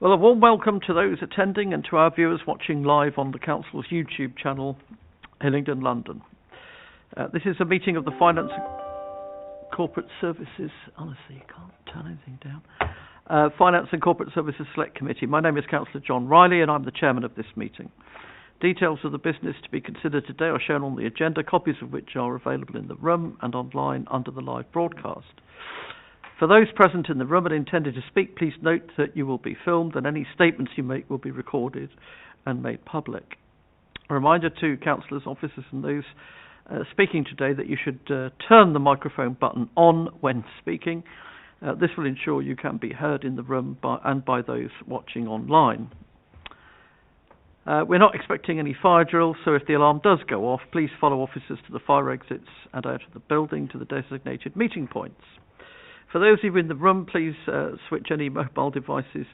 Well, a warm welcome to those attending and to our viewers watching live on the Council's YouTube channel, Hillingdon, London. This is a meeting of the Finance and Corporate Services. Honestly, you can't turn anything down. Finance and Corporate Services Select Committee. My name is Councillor John Riley and I'm the chairman of this meeting. Details of the business to be considered today are shown on the agenda, copies of which are available in the room and online under the live broadcast. For those present in the room and intended to speak, please note that you will be filmed and any statements you make will be recorded and made public. A reminder to councillors, officers and those speaking today that you should turn the microphone button on when speaking. This will ensure you can be heard in the room and by those watching online. We're not expecting any fire drills, so if the alarm does go off, please follow officers to the fire exits and out of the building to the designated meeting points. For those of you in the room, please switch any mobile devices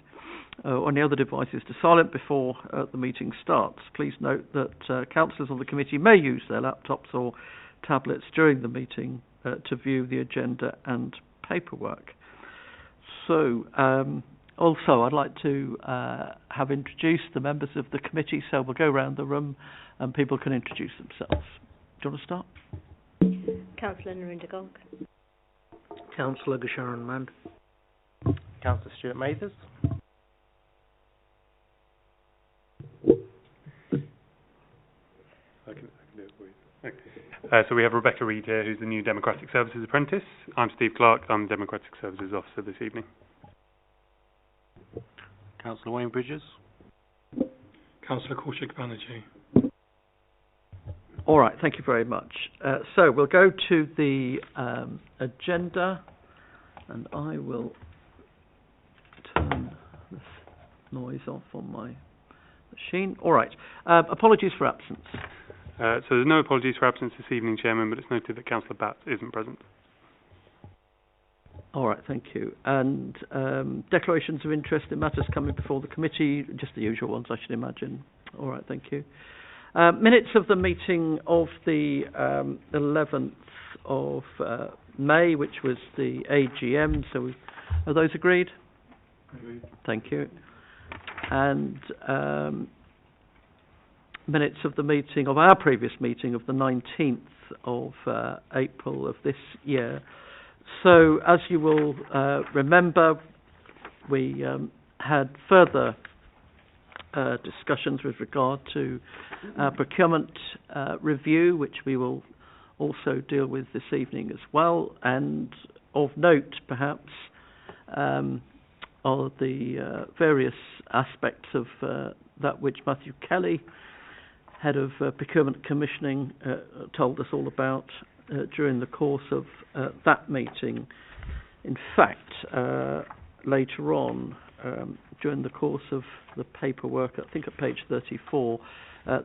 or any other devices to silent before the meeting starts. Please note that councillors on the committee may use their laptops or tablets during the meeting to view the agenda and paperwork. So, also, I'd like to have introduced the members of the committee, so we'll go around the room and people can introduce themselves. Do you want to start? Councillor Narinda Gonk. Councillor Gasharan Mand. Councillor Stuart Mathers. I can do it for you. Okay. So we have Rebecca Reid here, who's the new Democratic Services Apprentice. I'm Steve Clark. I'm the Democratic Services Officer this evening. Councillor Wayne Bridges. Councillor Kaushik Banerjee. All right, thank you very much. So we'll go to the agenda, and I will turn this noise off on my machine. All right, apologies for absence. So there's no apologies for absence this evening, Chairman, but it's noted that Councillor Batts isn't present. All right, thank you. And declarations of interest in matters coming before the committee, just the usual ones, I should imagine. All right, thank you. Minutes of the meeting of the 11th of May, which was the AGM. So are those agreed? Agreed. Thank you. And minutes of the meeting of our previous meeting of the 19th of April of this year. So as you will remember, we had further discussions with regard to procurement review, which we will also deal with this evening as well. And of note, perhaps, are the various aspects of that which Matthew Kelly, Head of Procurement Commissioning, told us all about during the course of that meeting. In fact, later on, during the course of the paperwork, I think at page 34,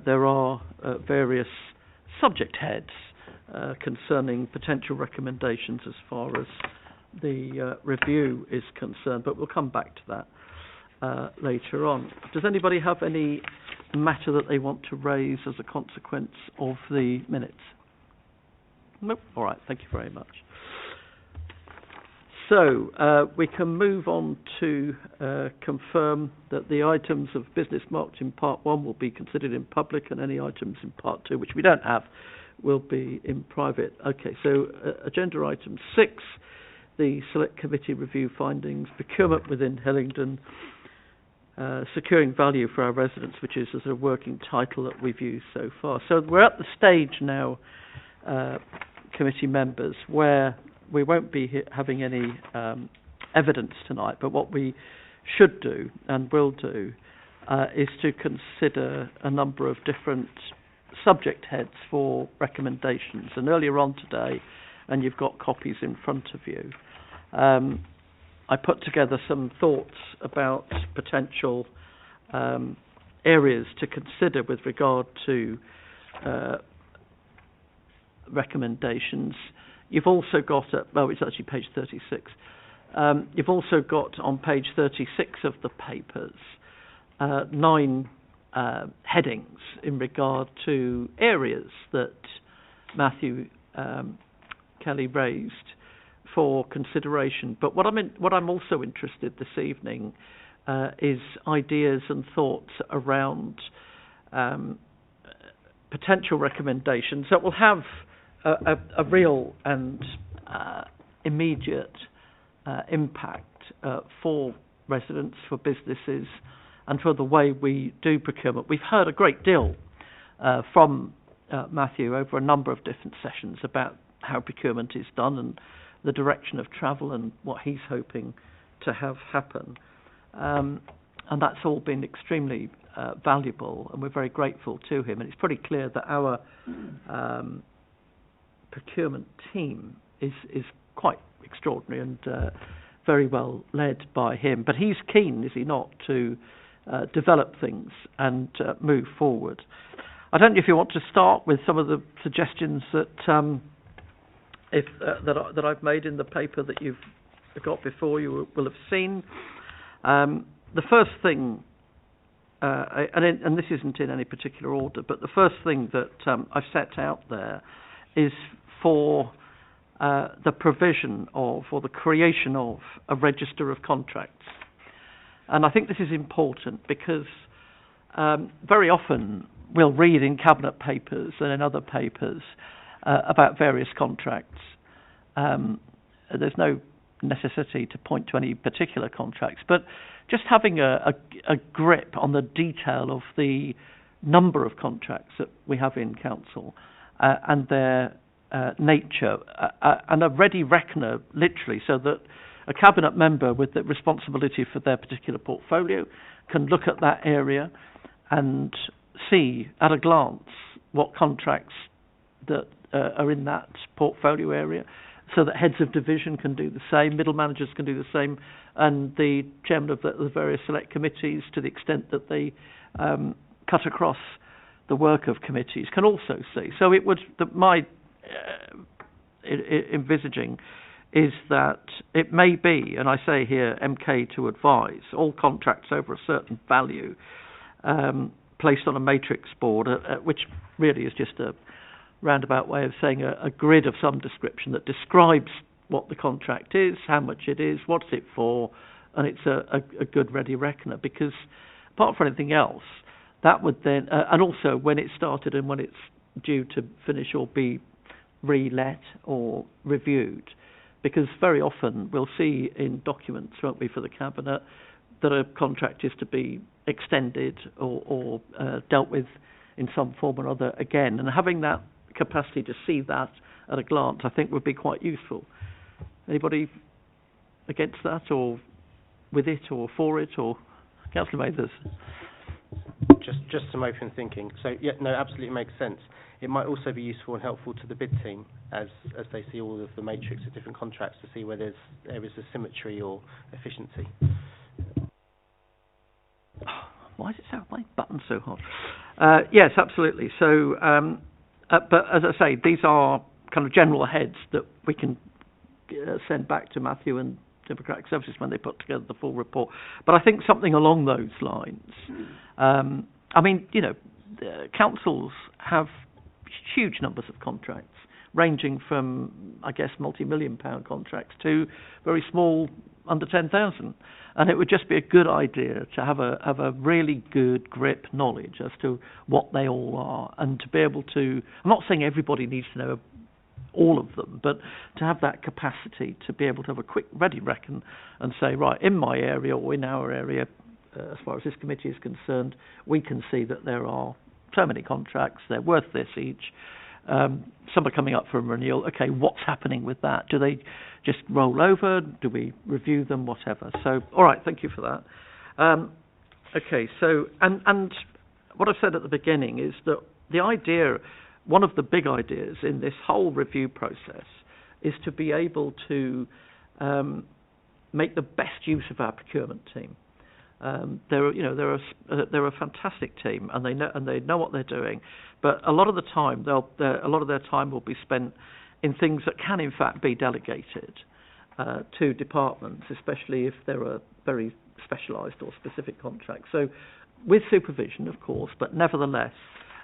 there are various subject heads concerning potential recommendations as far as the review is concerned, but we'll come back to that later on. Does anybody have any matter that they want to raise as a consequence of the minutes? Nope. All right, thank you very much. So we can move on to confirm that the items of business marked in Part 1 will be considered in public, and any items in Part 2, which we don't have, will be in private. Okay, so agenda item 6, the Select Committee review findings, procurement within Hillingdon, securing value for our residents, which is a sort of working title that we've used so far. So we're at the stage now, committee members, where we won't be having any evidence tonight, but what we should do and will do is to consider a number of different subject heads for recommendations. And earlier on today, and you've got copies in front of you, I put together some thoughts about potential areas to consider with regard to recommendations. You've also got, it's actually page 36. You've also got on page 36 of the papers 9 headings in regard to areas that Matthew Kelly raised for consideration. But what I'm also interested this evening is ideas and thoughts around potential recommendations that will have a real and immediate impact for residents, for businesses, and for the way we do procurement. We've heard a great deal from Matthew over a number of different sessions about how procurement is done and the direction of travel and what he's hoping to have happen. And that's all been extremely valuable, and we're very grateful to him. And it's pretty clear that our procurement team is quite extraordinary and very well led by him. But he's keen, is he not, to develop things and move forward. I don't know if you want to start with some of the suggestions that that I've made in the paper that you've got before you will have seen. The first thing, and this isn't in any particular order, but the first thing that I've set out there is for the provision of, or the creation of, a register of contracts. And I think this is important because very often we'll read in cabinet papers and in other papers about various contracts. There's no necessity to point to any particular contracts, but just having a grip on the detail of the number of contracts that we have in council and their nature, and a ready reckoner, literally, so that a cabinet member with the responsibility for their particular portfolio can look at that area and see at a glance what contracts that are in that portfolio area, so that heads of division can do the same, middle managers can do the same, and the chairman of the various select committees, to the extent that they cut across the work of committees, can also see. So it would, my envisaging is that it may be, and I say here MK to advise, all contracts over a certain value placed on a matrix board, which really is just a roundabout way of saying a grid of some description that describes what the contract is, how much it is, what's it for, and it's a good ready reckoner. Because apart from anything else, that would then, and also when it started and when it's due to finish or be re-let or reviewed, because very often we'll see in documents, won't we, for the cabinet, that a contract is to be extended or dealt with in some form or other again, and having that capacity to see that at a glance, I think, would be quite useful. Anybody against that, or with it, or for it, or Councillor Mathers? Just some open thinking. So yeah, no, absolutely makes sense. It might also be useful and helpful to the bid team as they see all of the matrix of different contracts to see where there's areas of symmetry or efficiency. Why does it sound like buttons so hot? Yes, absolutely. So, but as I say, these are kind of general heads that we can send back to Matthew and Democratic Services when they put together the full report. But I think something along those lines. I mean, you know, councils have huge numbers of contracts, ranging from, I guess, multi-million pound contracts to very small, under 10,000. And it would just be a good idea to have a really good grip knowledge as to what they all are, and to be able to, I'm not saying everybody needs to know all of them, but to have that capacity to be able to have a quick ready reckon and say, right, in my area or in our area, as far as this committee is concerned, we can see that there are so many contracts, they're worth this each. Some are coming up for a renewal. Okay, what's happening with that? Do they just roll over? Do we review them? Whatever. So, all right, thank you for that. Okay, so, and what I've said at the beginning is that the idea, one of the big ideas in this whole review process, is to be able to make the best use of our procurement team. They're a fantastic team, and they know what they're doing. But a lot of the time, a lot of their time will be spent in things that can, in fact, be delegated to departments, especially if there are very specialised or specific contracts. So, with supervision, of course, but nevertheless,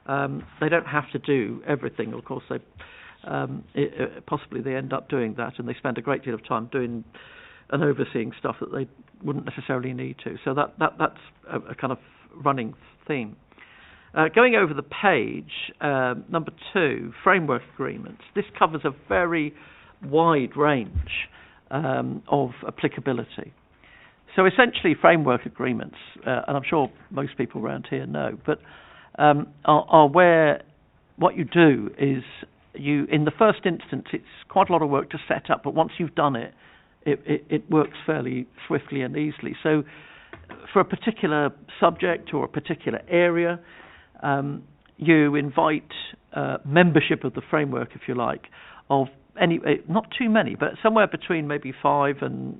they don't have to do everything. Of course, they possibly they end up doing that, and they spend a great deal of time doing and overseeing stuff that they wouldn't necessarily need to. So that's a kind of running theme. Going over the page, number 2, framework agreements. This covers a very wide range of applicability. So essentially, framework agreements, and I'm sure most people around here know, but are where what you do is in the first instance, it's quite a lot of work to set up, but once you've done it, it works fairly swiftly and easily. So for a particular subject or a particular area, you invite membership of the framework, if you like, of any, not too many, but somewhere between maybe 5 and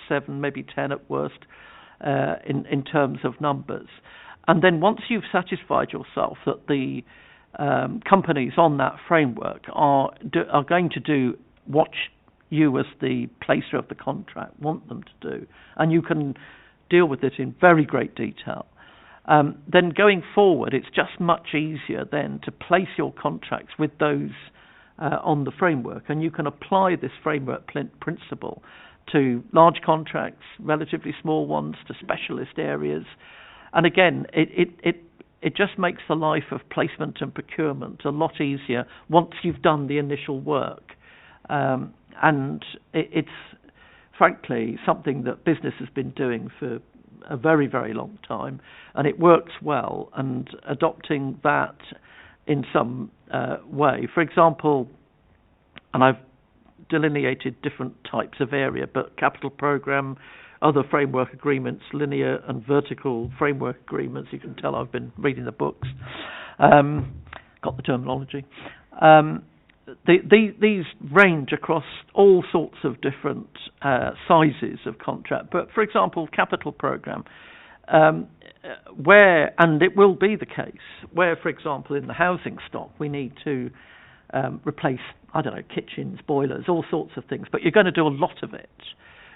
7, maybe 10 at worst, in terms of numbers. And then once you've satisfied yourself that the companies on that framework are going to do what you as the placer of the contract want them to do, and you can deal with it in very great detail, then going forward it's just much easier then to place your contracts with those on the framework, and you can apply this framework principle to large contracts, relatively small ones, to specialist areas. And again, it just makes the life of placement and procurement a lot easier once you've done the initial work. And it's frankly something that business has been doing for a very, very long time, and it works well. And adopting that in some way, for example, and I've delineated different types of area, but capital program, other framework agreements, linear and vertical framework agreements. You can tell I've been reading the books, got the terminology. These range across all sorts of different sizes of contract. But for example, capital program, where, and it will be the case, where, for example, in the housing stock, we need to replace, I don't know, kitchens, boilers, all sorts of things, but you're going to do a lot of it.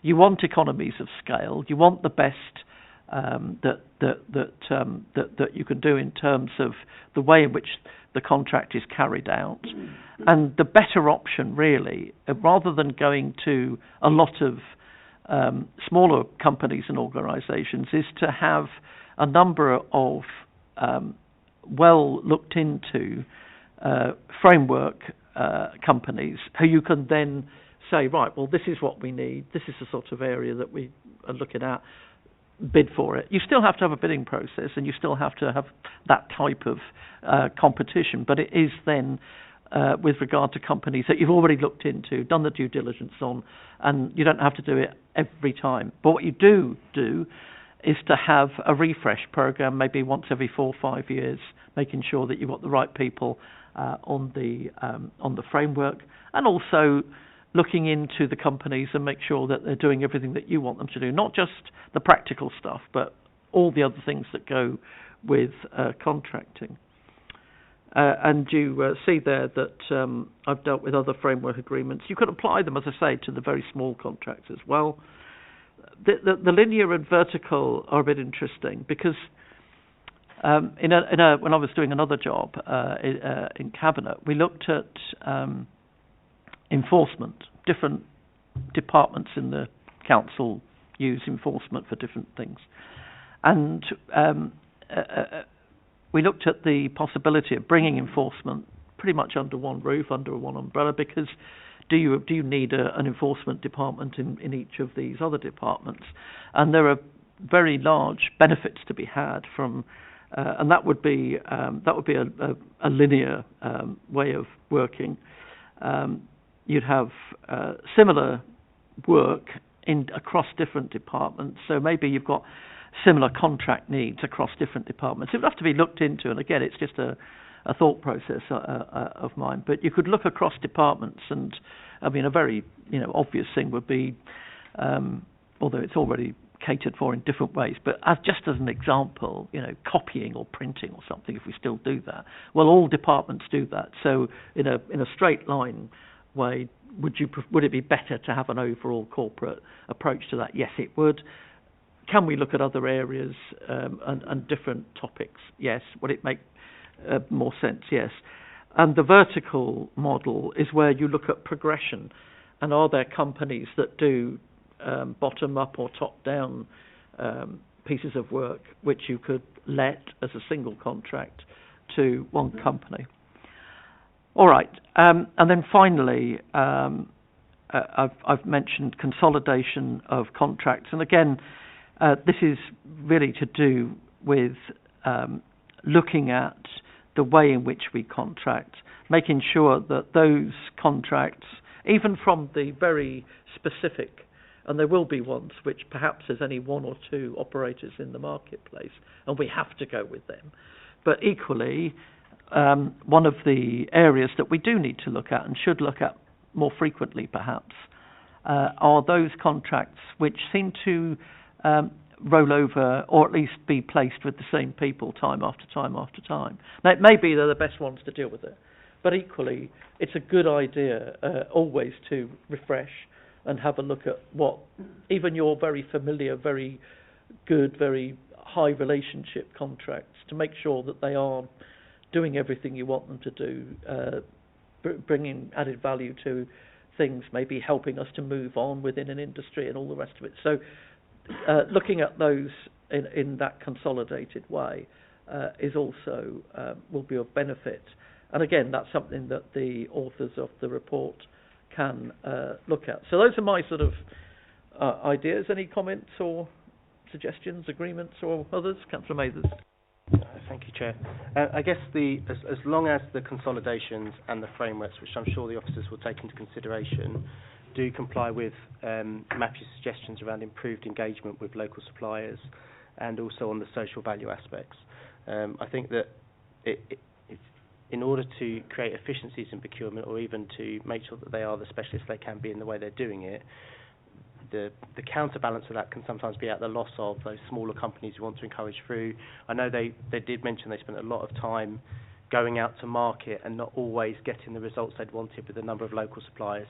You want economies of scale. You want the best that you can do in terms of the way in which the contract is carried out. And the better option, really, rather than going to a lot of smaller companies and organisations, is to have a number of well looked into framework companies who you can then say, right, well, this is what we need, this is the sort of area that we are looking at, bid for it. You still have to have a bidding process, and you still have to have that type of competition, but it is then with regard to companies that you've already looked into, done the due diligence on, and you don't have to do it every time. But what you do is to have a refresh program, maybe once every 4 or 5 years, making sure that you've got the right people on the framework, and also looking into the companies and make sure that they're doing everything that you want them to do, not just the practical stuff, but all the other things that go with contracting. And you see there that I've dealt with other framework agreements. You could apply them, as I say, to the very small contracts as well. The linear and vertical are a bit interesting because when I was doing another job in Cabinet, we looked at enforcement. Different departments in the council use enforcement for different things, and we looked at the possibility of bringing enforcement pretty much under one roof, under one umbrella, because do you need an enforcement department in each of these other departments? And there are very large benefits to be had from, and that would be a linear way of working. You'd have similar work across different departments. So maybe you've got similar contract needs across different departments. It would have to be looked into, and again, it's just a thought process of mine. But you could look across departments, and I mean, a very obvious thing would be, although it's already catered for in different ways, but just as an example, copying or printing or something, if we still do that. Well, all departments do that. So in a straight line way, would it be better to have an overall corporate approach to that? Yes, it would. Can we look at other areas and different topics? Yes. Would it make more sense? Yes. And the vertical model is where you look at progression, and are there companies that do bottom-up or top-down pieces of work which you could let as a single contract to one company. All right, and then finally, I've mentioned consolidation of contracts, and again, this is really to do with looking at the way in which we contract, making sure that those contracts, even from the very specific, and there will be ones which perhaps there's only one or two operators in the marketplace, and we have to go with them. But equally, one of the areas that we do need to look at and should look at more frequently perhaps are those contracts which seem to roll over or at least be placed with the same people time after time after time. Now, it may be they're the best ones to deal with it, but equally, it's a good idea always to refresh and have a look at what even your very familiar, very good, very high relationship contracts, to make sure that they are doing everything you want them to do, bringing added value to things, maybe helping us to move on within an industry and all the rest of it. So looking at those in that consolidated way is also will be of benefit. And again, that's something that the authors of the report can look at. So those are my sort of ideas. Any comments or suggestions, agreements or others? Councillor Mathers. Thank you, Chair. I guess as long as the consolidations and the frameworks, which I'm sure the officers will take into consideration, do comply with Matthew's suggestions around improved engagement with local suppliers and also on the social value aspects. I think that in order to create efficiencies in procurement, or even to make sure that they are the specialists they can be in the way they're doing it, the counterbalance of that can sometimes be at the loss of those smaller companies who want to encourage through. I know they did mention they spent a lot of time going out to market and not always getting the results they'd wanted with a number of local suppliers.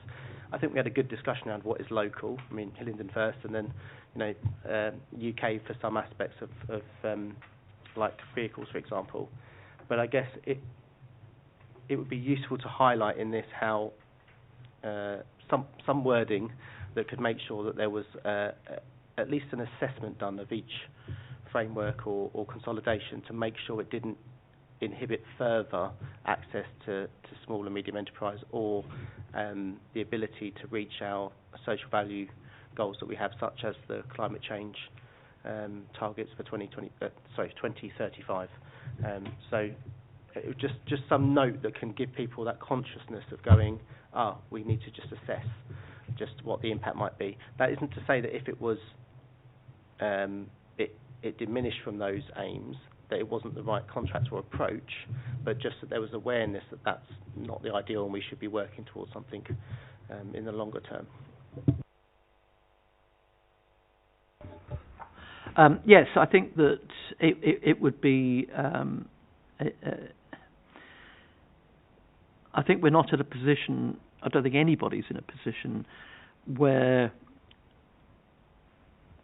I think we had a good discussion around what is local. I mean, Hillingdon first, and then UK for some aspects of like vehicles, for example. But I guess it would be useful to highlight in this how some wording that could make sure that there was at least an assessment done of each framework or consolidation to make sure it didn't inhibit further access to small and medium enterprise or the ability to reach our social value goals that we have, such as the climate change targets for 2035. So just some note that can give people that consciousness of going, we need to just assess just what the impact might be. That isn't to say that if it was it diminished from those aims, that it wasn't the right contract or approach, but just that there was awareness that that's not the ideal and we should be working towards something in the longer term. Yes, I think that it would be. I think we're not at a position. I don't think anybody's in a position where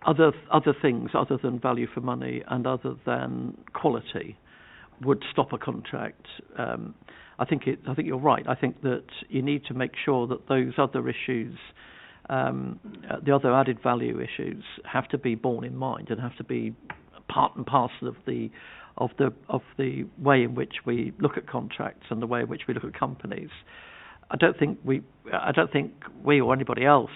other things other than value for money and other than quality would stop a contract. I think you're right. I think that you need to make sure that those other issues, the other added value issues, have to be borne in mind and have to be part and parcel of the way in which we look at contracts and the way in which we look at companies. I don't think we or anybody else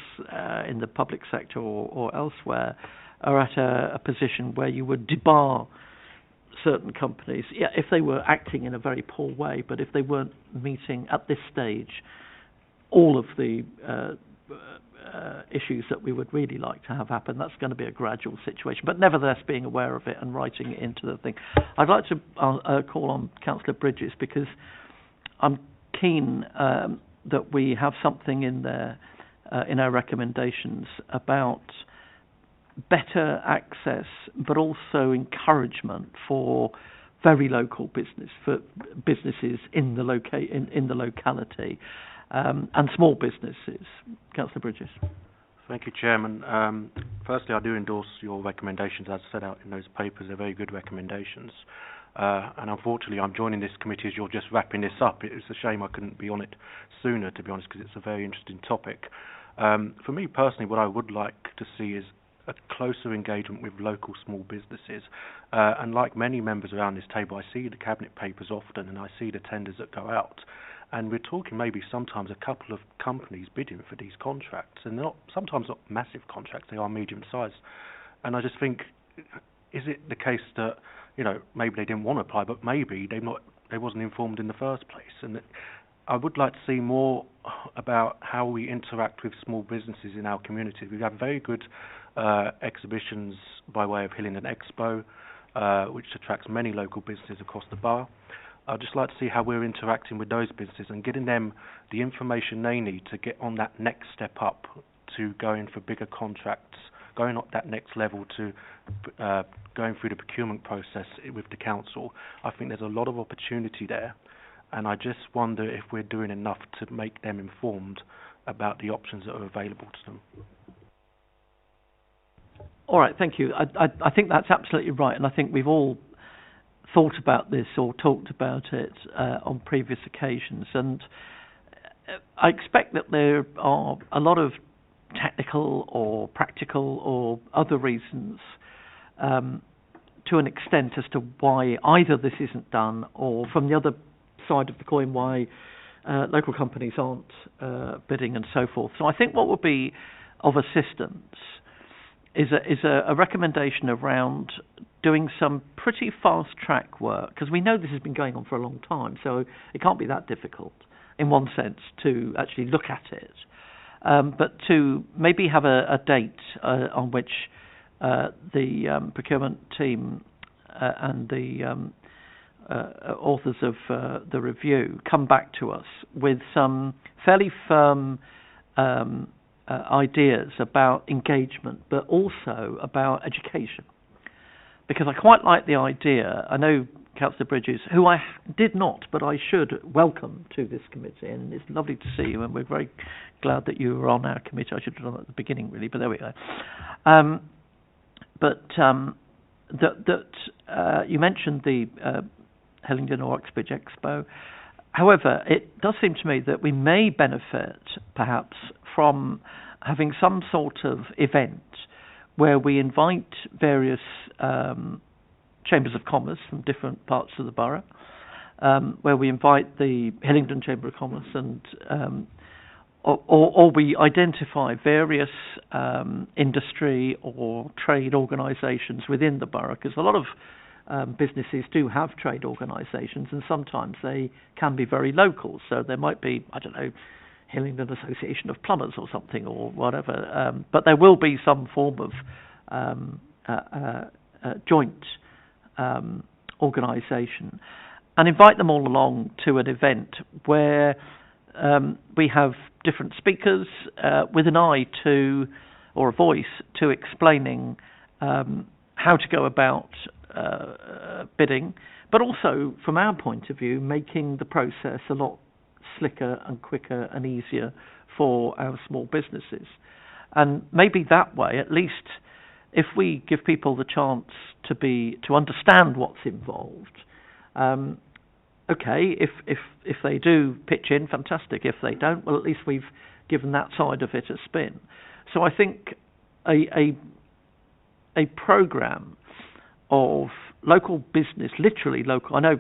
in the public sector or elsewhere are at a position where you would debar certain companies, if they were acting in a very poor way, but if they weren't meeting at this stage all of the issues that we would really like to have happen. That's going to be a gradual situation, but nevertheless being aware of it and writing it into the thing. I'd like to call on Councillor Bridges, because I'm keen that we have something in there in our recommendations about better access, but also encouragement for very local businesses in the locality. And small businesses. Councillor Bridges. Thank you, Chairman. Firstly, I do endorse your recommendations as set out in those papers. They're very good recommendations. And unfortunately, I'm joining this committee as you're just wrapping this up. It's a shame I couldn't be on it sooner, to be honest, because it's a very interesting topic. For me personally, what I would like to see is a closer engagement with local small businesses. And like many members around this table, I see the cabinet papers often and I see the tenders that go out. And we're talking maybe sometimes a couple of companies bidding for these contracts. And they're sometimes not massive contracts, they are medium-sized. And I just think, is it the case that, maybe they didn't want to apply, but maybe they wasn't informed in the first place? And I would like to see more about how we interact with small businesses in our community. We have very good exhibitions by way of Hillingdon Expo, which attracts many local businesses across the borough. I'd just like to see how we're interacting with those businesses and getting them the information they need to get on that next step up to going for bigger contracts, going up that next level to going through the procurement process with the council. I think there's a lot of opportunity there, and I just wonder if we're doing enough to make them informed about the options that are available to them. All right, thank you. I think that's absolutely right, and I think we've all thought about this or talked about it on previous occasions, and I expect that there are a lot of technical or practical or other reasons to an extent as to why either this isn't done, or from the other side of the coin why local companies aren't bidding and so forth. So I think what would be of assistance is a recommendation around doing some pretty fast track work, because we know this has been going on for a long time, so it can't be that difficult in one sense to actually look at it, but to maybe have a date on which the procurement team and the authors of the review come back to us with some fairly firm ideas about engagement, but also about education. Because I quite like the idea. I know Councillor Bridges, who I did not, but I should welcome to this committee, and it's lovely to see you, and we're very glad that you were on our committee. I should have done that at the beginning, really, but there we go. You mentioned the Hillingdon or Uxbridge Expo. However, it does seem to me that we may benefit, perhaps, from having some sort of event where we invite various chambers of commerce from different parts of the borough, where we invite the Hillingdon Chamber of Commerce, and or we identify various industry or trade organisations within the borough, because a lot of businesses do have trade organisations, and sometimes they can be very local. So there might be, I don't know, Hillingdon Association of Plumbers or something or whatever, but there will be some form of joint organisation, and invite them all along to an event where we have different speakers with an eye to, or a voice to, explaining how to go about bidding, but also from our point of view making the process a lot slicker and quicker and easier for our small businesses. And maybe that way, at least, if we give people the chance to understand what's involved, okay, if they do pitch in, fantastic. If they don't, well, at least we've given that side of it a spin. So I think a programme of local business, literally local. I know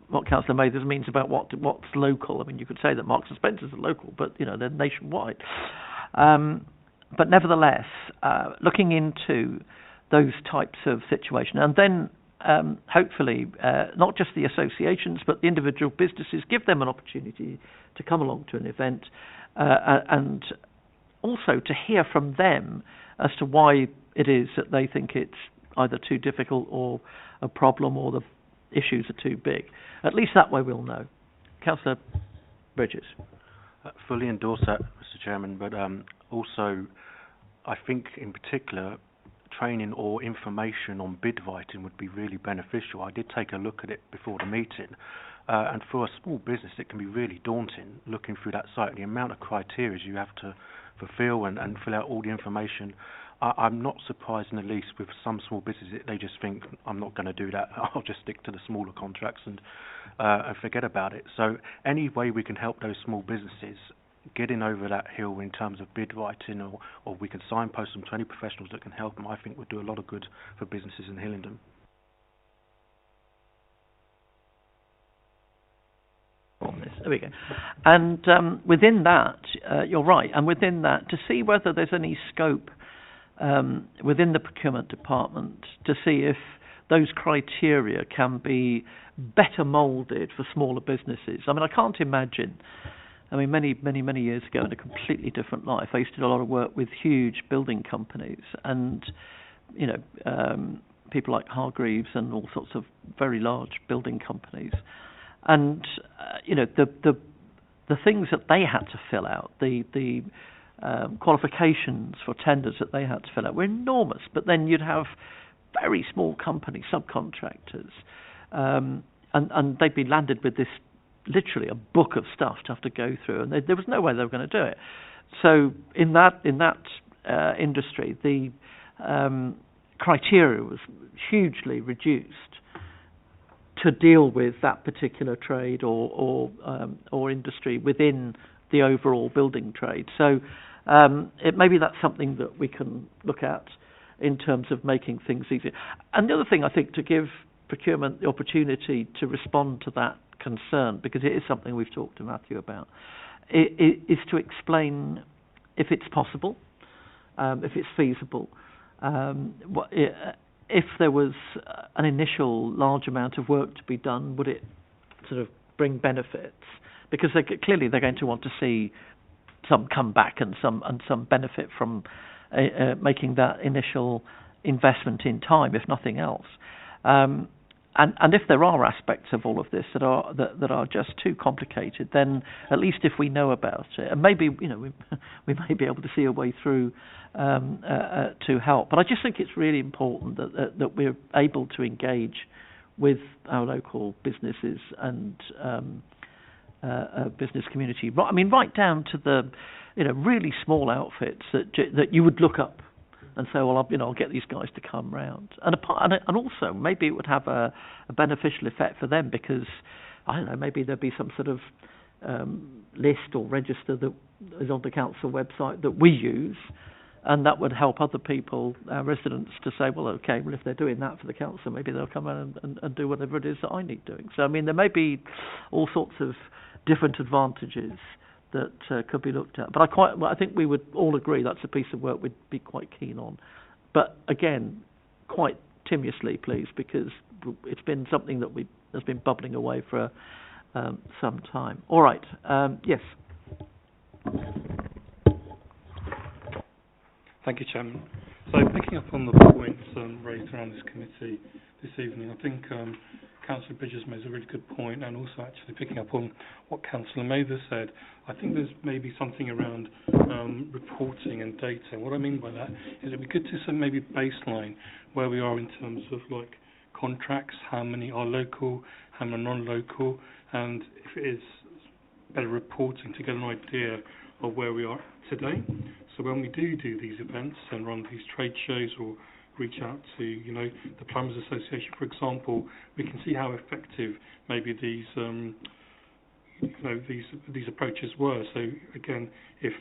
what Councillor Mathers means about what's local. I mean, you could say that Marks and Spencer's are local, but they're nationwide. But nevertheless, looking into those types of situations, and then hopefully not just the associations, but the individual businesses, give them an opportunity to come along to an event, and also to hear from them as to why it is that they think it's either too difficult or a problem, or the issues are too big. At least that way we'll know. Councillor Bridges. Fully endorse that, Mr. Chairman, but also I think in particular training or information on bid writing would be really beneficial. I did take a look at it before the meeting, and for a small business it can be really daunting looking through that site, the amount of criteria you have to fulfil and fill out all the information. I'm not surprised in the least with some small businesses. They just think, I'm not going to do that, I'll just stick to the smaller contracts and forget about it. So any way we can help those small businesses getting over that hill in terms of bid writing, or we can signpost some 20 professionals that can help them, I think would do a lot of good for businesses in Hillingdon. There we go. And within that, you're right, and within that, to see whether there's any scope within the procurement department to see if those criteria can be better moulded for smaller businesses. I mean, I can't imagine, many years ago in a completely different life, I used to do a lot of work with huge building companies and, people like Hargreaves and all sorts of very large building companies. And, the things that they had to fill out, the qualifications for tenders that they had to fill out were enormous. But then you'd have very small company subcontractors, and they'd be landed with this, literally a book of stuff to have to go through, and there was no way they were going to do it. So in that industry, the criteria was hugely reduced to deal with that particular trade or industry within the overall building trade. So maybe that's something that we can look at in terms of making things easier. And the other thing, I think, to give procurement the opportunity to respond to that concern, because it is something we've talked to Matthew about, is to explain if it's possible, if it's feasible, if there was an initial large amount of work to be done, would it sort of bring benefits? Because clearly they're going to want to see some come back and some benefit from making that initial investment in time, if nothing else. And if there are aspects of all of this that are just too complicated, then at least if we know about it, and maybe we may be able to see a way through to help. But I just think it's really important that we're able to engage with our local businesses and business community. I mean, right down to the really small outfits that you would look up and say, well, I'll get these guys to come round. And also, maybe it would have a beneficial effect for them because, I don't know, maybe there'd be some sort of list or register that is on the council website that we use, and that would help other people, our residents, to say, well, okay, well, if they're doing that for the council, maybe they'll come in and do whatever it is that I need doing. So, I mean, there may be all sorts of different advantages that could be looked at. But I think we would all agree that's a piece of work we'd be quite keen on. But again, quite timorously, please, because it's been something that has been bubbling away for some time. All right. Yes. Thank you, Chairman. So picking up on the points raised around this committee this evening, I think Councillor Bridges made a really good point, and also actually picking up on what Councillor Mather said, I think there's maybe something around reporting and data. What I mean by that is that we could do some maybe baseline where we are in terms of like contracts, how many are local, how many are non-local, and if it is better reporting to get an idea of where we are today. So when we do these events and run these trade shows or reach out to, the Plumbers Association, for example, we can see how effective maybe these approaches were. So again, if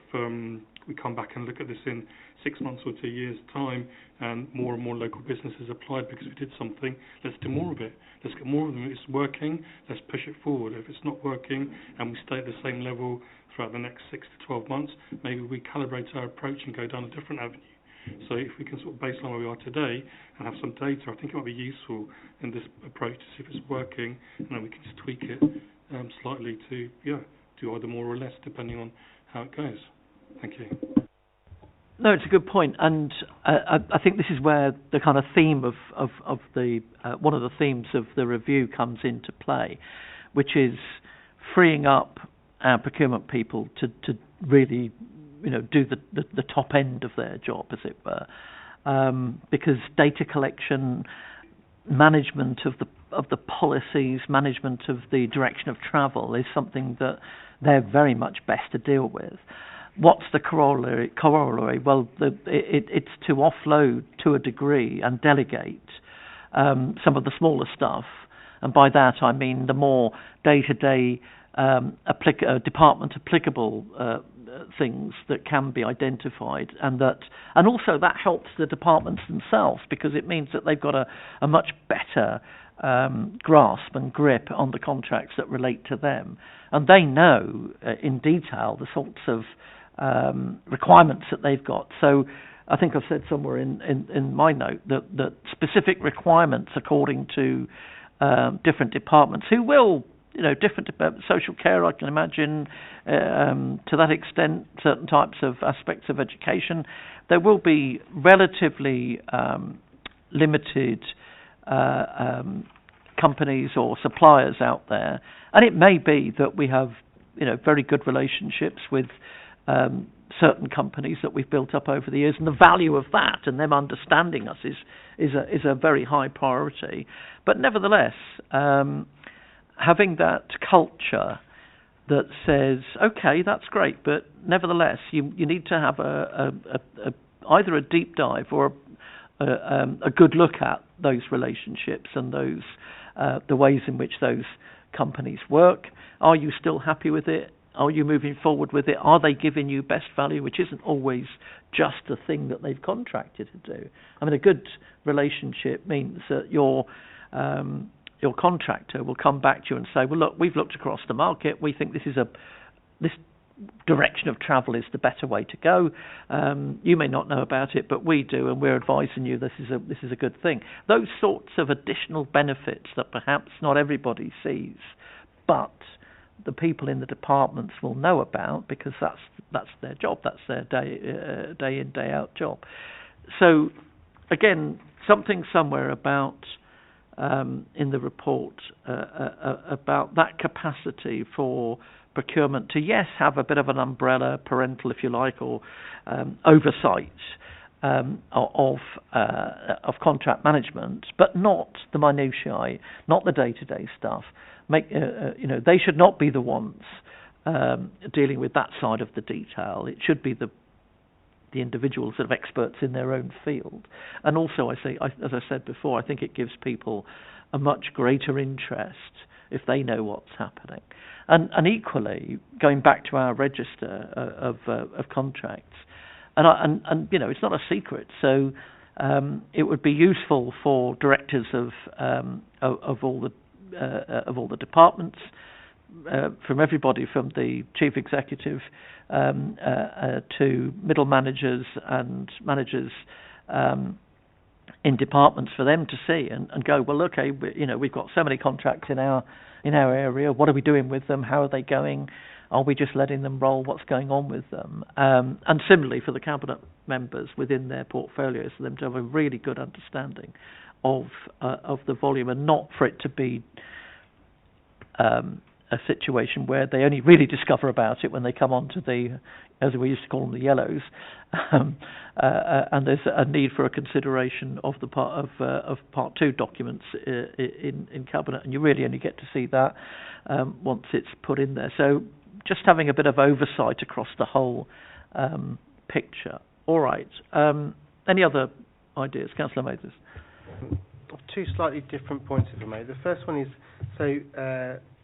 we come back and look at this in 6 months or 2 years' time, and more local businesses applied because we did something, let's do more of it. Let's get more of them. If it's working, let's push it forward. If it's not working and we stay at the same level throughout the next 6 to 12 months, maybe we calibrate our approach and go down a different avenue. So if we can sort of baseline where we are today and have some data, I think it might be useful in this approach to see if it's working, and then we can just tweak it slightly to do either more or less depending on how it goes. Thank you. No, it's a good point, and I think this is where the kind of theme of the one of the themes of the review comes into play, which is freeing up our procurement people to really do the top end of their job, as it were, because data collection, management of the policies, management of the direction of travel is something that they're very much best to deal with. What's the corollary? Well, it's to offload to a degree and delegate some of the smaller stuff And by that I mean the more day-to-day department applicable things that can be identified, and also that helps the departments themselves, because it means that they've got a much better grasp and grip on the contracts that relate to them, and they know in detail the sorts of requirements that they've got. So I think I've said somewhere in my note that specific requirements according to different departments, who will, different social care, I can imagine, to that extent, certain types of aspects of education, there will be relatively limited companies or suppliers out there, and it may be that we have, very good relationships with certain companies that we've built up over the years, and the value of that and them understanding us is a very high priority. But nevertheless, having that culture that says, okay, that's great, but nevertheless, you need to have either a deep dive or a good look at those relationships and those the ways in which those companies work. Are you still happy with it? Are you moving forward with it? Are they giving you best value, which isn't always just the thing that they've contracted to do? I mean, a good relationship means that your contractor will come back to you and say, well, look, we've looked across the market. We think this direction of travel is the better way to go. You may not know about it, but we do, and we're advising you this is a good thing. Those sorts of additional benefits that perhaps not everybody sees, but the people in the departments will know about, because that's their job, that's their day in, day out job. So again, something somewhere about in the report about that capacity for procurement to, yes, have a bit of an umbrella, parental if you like, or oversight of contract management, but not the minutiae, not the day-to-day stuff. They should not be the ones dealing with that side of the detail. It should be the individuals that are experts in their own field. And also, as I said before, I think it gives people a much greater interest if they know what's happening. And equally, going back to our register of contracts, and it's not a secret. So it would be useful for directors of all the departments, from everybody from the chief executive to middle managers and managers in departments, for them to see and go, well, okay, we've got so many contracts in our area. What are we doing with them? How are they going? Are we just letting them roll? What's going on with them? And similarly for the cabinet members within their portfolios, for them to have a really good understanding of the volume, and not for it to be a situation where they only really discover about it when they come on to the, as we used to call them, the yellows, and there's a need for a consideration of the part two documents in cabinet, and you really only get to see that once it's put in there. So just having a bit of oversight across the whole picture. All right. Any other ideas, Councillor Mathers? Two slightly different points, if I may. The first one is,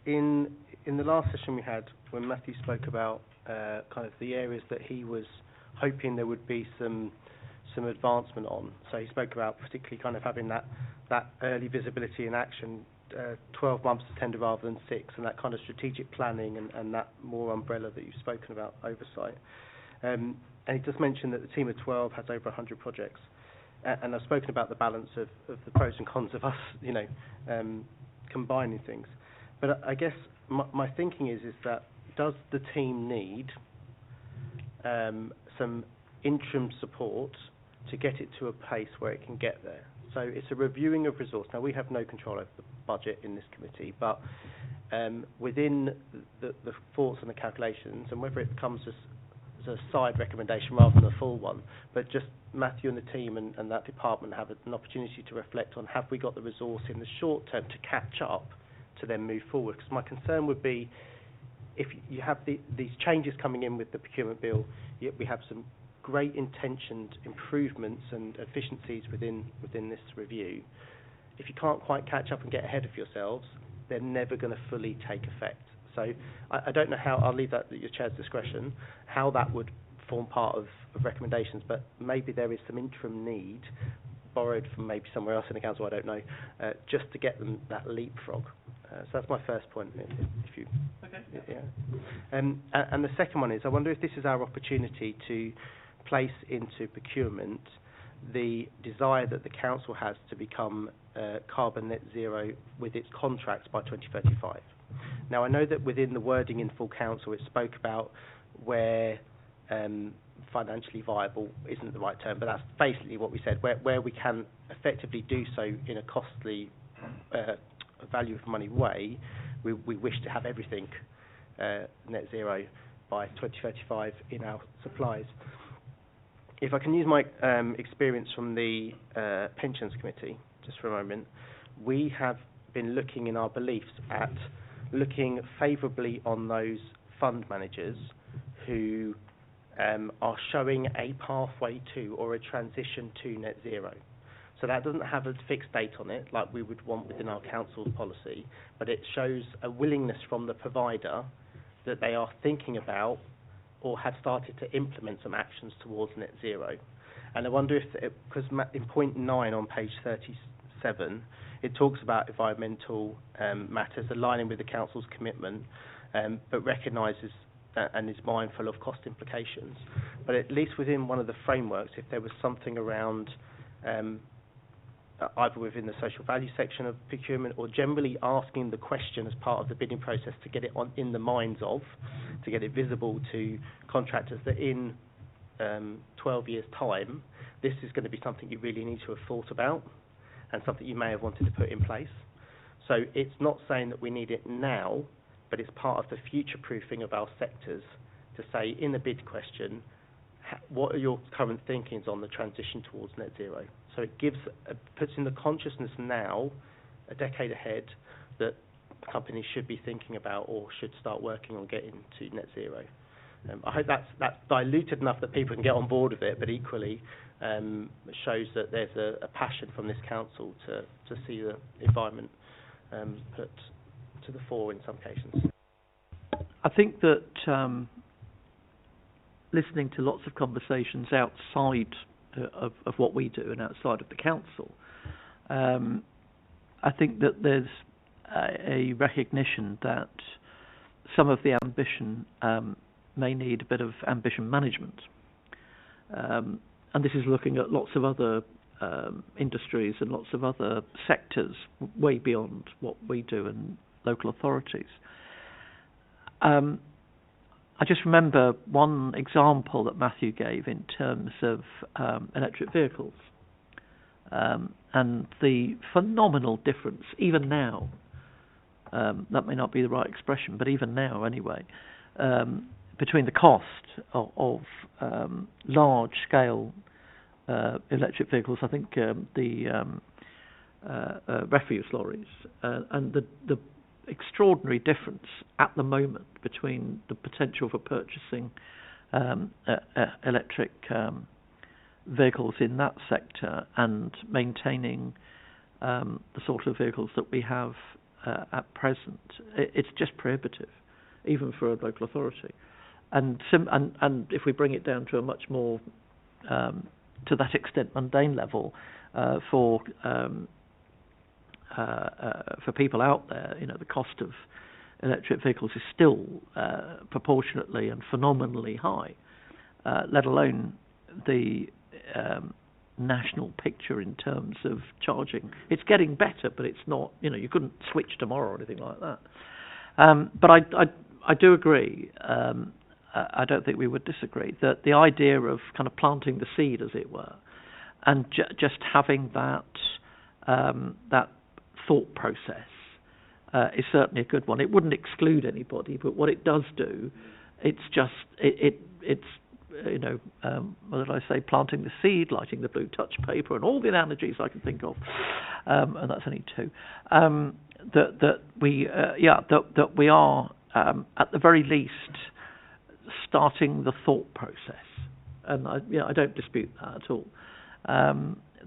in the last session we had, when Matthew spoke about kind of the areas that he was hoping there would be some advancement on. So he spoke about particularly kind of having that early visibility in action, 12 months to tender rather than 6, and that kind of strategic planning and that more umbrella that you've spoken about, oversight. And he just mentioned that the team of 12 has over 100 projects. And I've spoken about the balance of the pros and cons of us, combining things. But I guess my thinking is that, does the team need some interim support to get it to a pace where it can get there? So it's a reviewing of resource. Now, we have no control over the budget in this committee, but within the thoughts and the calculations, and whether it comes as a side recommendation rather than a full one, but just Matthew and the team and that department have an opportunity to reflect on, have we got the resource in the short term to catch up to then move forward? Because my concern would be, if you have these changes coming in with the procurement bill, yet we have some great intentioned improvements and efficiencies within this review, if you can't quite catch up and get ahead of yourselves, they're never going to fully take effect. So I don't know how, I'll leave that at your chair's discretion, how that would form part of recommendations, but maybe there is some interim need, borrowed from maybe somewhere else in the council, I don't know, just to get them that leapfrog. So that's my first point, if you... Okay. Yeah. And the second one is, I wonder if this is our opportunity to place into procurement the desire that the council has to become carbon net zero with its contracts by 2035. Now, I know that within the wording in full council, it spoke about where financially viable isn't the right term, but that's basically what we said, where we can effectively do so in a costly value for money way, we wish to have everything net zero by 2035 in our supplies. If I can use my experience from the Pensions Committee, just for a moment, we have been looking in our beliefs at looking favourably on those fund managers who are showing a pathway to or a transition to net zero. So that doesn't have a fixed date on it, like we would want within our council's policy, but it shows a willingness from the provider that they are thinking about or have started to implement some actions towards net zero. And I wonder if, because in point 9 on page 37, it talks about environmental matters aligning with the council's commitment, but recognises and is mindful of cost implications. But at least within one of the frameworks, if there was something around either within the social value section of procurement or generally asking the question as part of the bidding process to get it on in the minds of, to get it visible to contractors that in 12 years' time, this is going to be something you really need to have thought about and something you may have wanted to put in place. So it's not saying that we need it now, but it's part of the future-proofing of our sectors to say in the bid question, what are your current thinkings on the transition towards net zero? So it gives, puts in the consciousness now, a decade ahead, that companies should be thinking about or should start working on getting to net zero. I hope that's diluted enough that people can get on board with it, but equally shows that there's a passion from this council to see the environment put to the fore in some cases. I think that listening to lots of conversations outside of what we do and outside of the council, I think that there's a recognition that some of the ambition may need a bit of ambition management. And this is looking at lots of other industries and lots of other sectors way beyond what we do in local authorities. I just remember one example that Matthew gave in terms of electric vehicles and the phenomenal difference, even now, that may not be the right expression, but even now anyway, between the cost of large-scale electric vehicles, I think the refuse lorries, and the extraordinary difference at the moment between the potential for purchasing electric vehicles in that sector and maintaining the sort of vehicles that we have at present. It's just prohibitive, even for a local authority. And if we bring it down to a much more, to that extent, mundane level, for people out there, you know, the cost of electric vehicles is still proportionately and phenomenally high, let alone the national picture in terms of charging. It's getting better, but it's not, you know, you couldn't switch tomorrow or anything like that. But I do agree, I don't think we would disagree, that the idea of kind of planting the seed, as it were, and just having that that thought process is certainly a good one. It wouldn't exclude anybody, but what it does do, it's just it's you know, what did I say? Planting the seed, lighting the blue touch paper, and all the analogies I can think of, and that's only two. That we are at the very least starting the thought process, and I don't dispute that at all.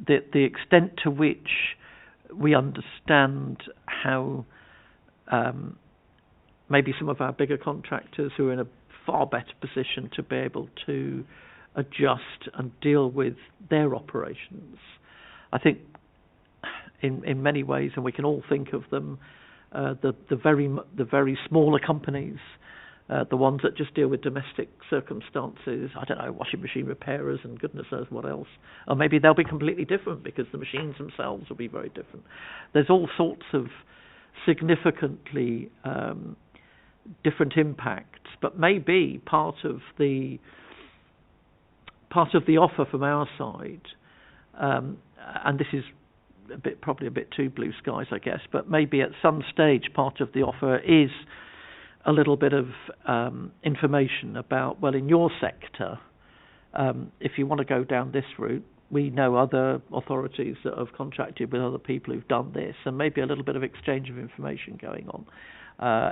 The extent to which we understand how maybe some of our bigger contractors who are in a far better position to be able to adjust and deal with their operations. I think in many ways, and we can all think of them, the very smaller companies, the ones that just deal with domestic circumstances, I don't know, washing machine repairers and goodness knows what else. Or maybe they'll be completely different because the machines themselves will be very different. There's all sorts of significantly different impacts, but maybe part of the offer from our side, and this is probably a bit too blue skies, I guess, but maybe at some stage part of the offer is a little bit of information about, well, in your sector, if you want to go down this route, we know other authorities that have contracted with other people who've done this, and maybe a little bit of exchange of information going on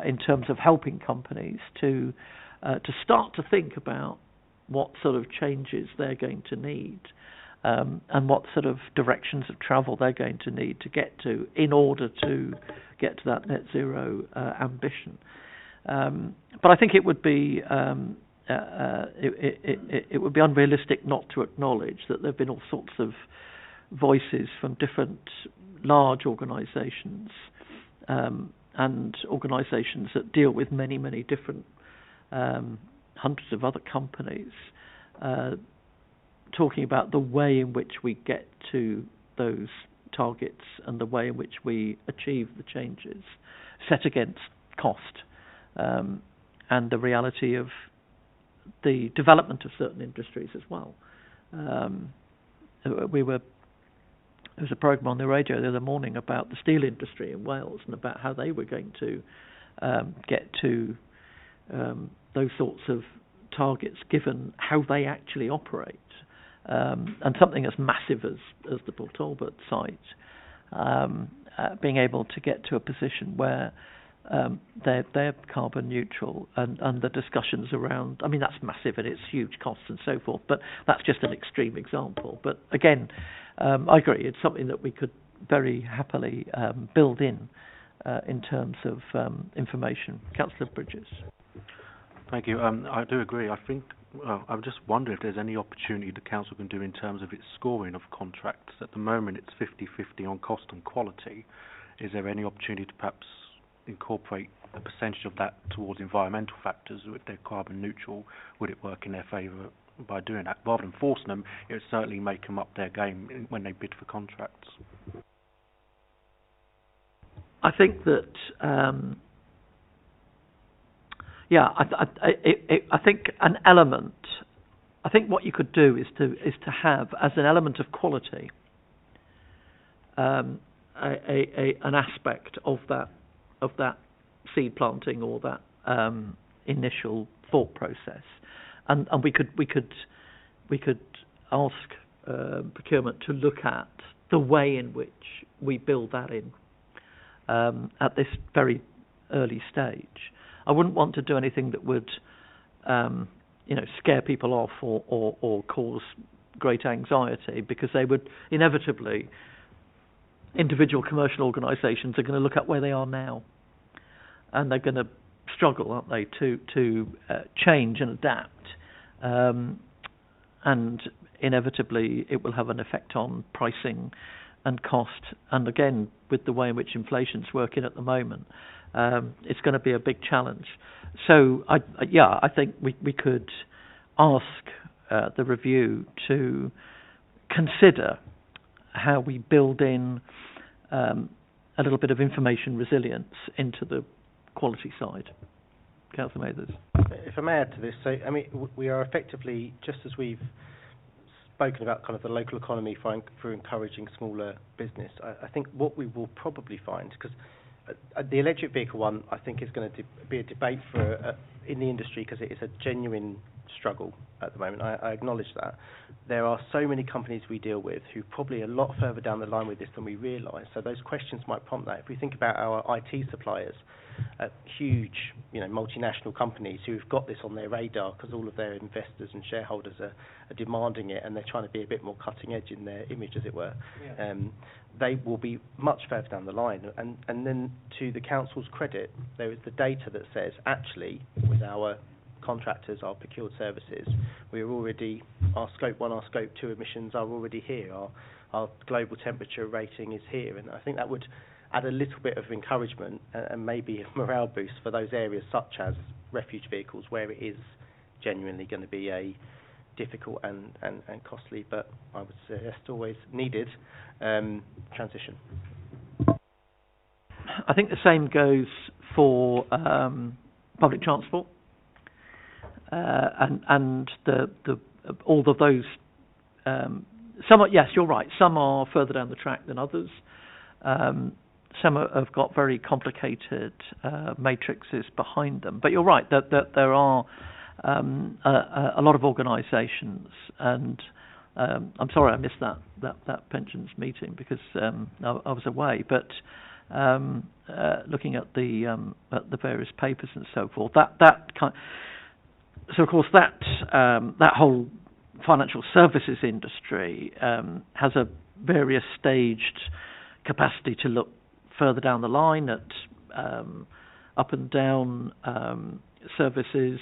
in terms of helping companies to start to think about what sort of changes they're going to need and what sort of directions of travel they're going to need to get to in order to get to that net zero ambition. But I think it would be it would be unrealistic not to acknowledge that there have been all sorts of voices from different large organisations and organisations that deal with many, many different hundreds of other companies talking about the way in which we get to those targets and the way in which we achieve the changes set against cost and the reality of the development of certain industries as well. There was a programme on the radio the other morning about the steel industry in Wales and about how they were going to get to those sorts of targets given how they actually operate. And something as massive as the Port Talbot site, being able to get to a position where they're carbon neutral and the discussions around, I mean, that's massive and it's huge costs and so forth, but that's just an extreme example. But again, I agree, it's something that we could very happily build in terms of information. Councillor Bridges. Thank you. I do agree. I think I just wonder if there's any opportunity the council can do in terms of its scoring of contracts. At the moment, it's 50-50 on cost and quality. Is there any opportunity to perhaps incorporate a percentage of that towards environmental factors? If they're carbon neutral, would it work in their favour by doing that? Rather than forcing them, it would certainly make them up their game when they bid for contracts. I think that I think an element. I think what you could do is to have as an element of quality an aspect of that seed planting or that initial thought process, and we could ask procurement to look at the way in which we build that in at this very early stage. I wouldn't want to do anything that would, scare people off or cause great anxiety, because they would inevitably, individual commercial organisations are going to look at where they are now, and they're going to struggle, aren't they, to change and adapt, and inevitably it will have an effect on pricing and cost. And again, with the way in which inflation's working at the moment, it's going to be a big challenge. So, I think we could ask the review to consider how we build in a little bit of information resilience into the quality side. Councillor Mathers. If I may add to this, so I mean, we are effectively, just as we've spoken about kind of the local economy for encouraging smaller business, I think what we will probably find, because the electric vehicle one, I think, is going to be a debate for in the industry, because it is a genuine struggle at the moment. I acknowledge that. There are so many companies we deal with who probably a lot further down the line with this than we realise. So those questions might prompt that. If we think about our IT suppliers, huge, multinational companies who've got this on their radar because all of their investors and shareholders are demanding it, and they're trying to be a bit more cutting edge in their image, as it were. Yeah. They will be much further down the line. And then to the council's credit, there is the data that says actually with our contractors, our procured services, we're already, our Scope 1, our Scope 2 emissions are already here. Our global temperature rating is here. And I think that would add a little bit of encouragement and maybe a morale boost for those areas such as refuge vehicles, where it is genuinely going to be a difficult and costly, but I would suggest always needed transition. I think the same goes for public transport. And the all of those, yes, you're right. Some are further down the track than others. Some have got very complicated matrices behind them. But you're right that there are a lot of organisations, and I'm sorry I missed that pensions meeting because I was away. But looking at the various papers and so forth, so of course that whole financial services industry has a various staged capacity to look further down the line at up and down services.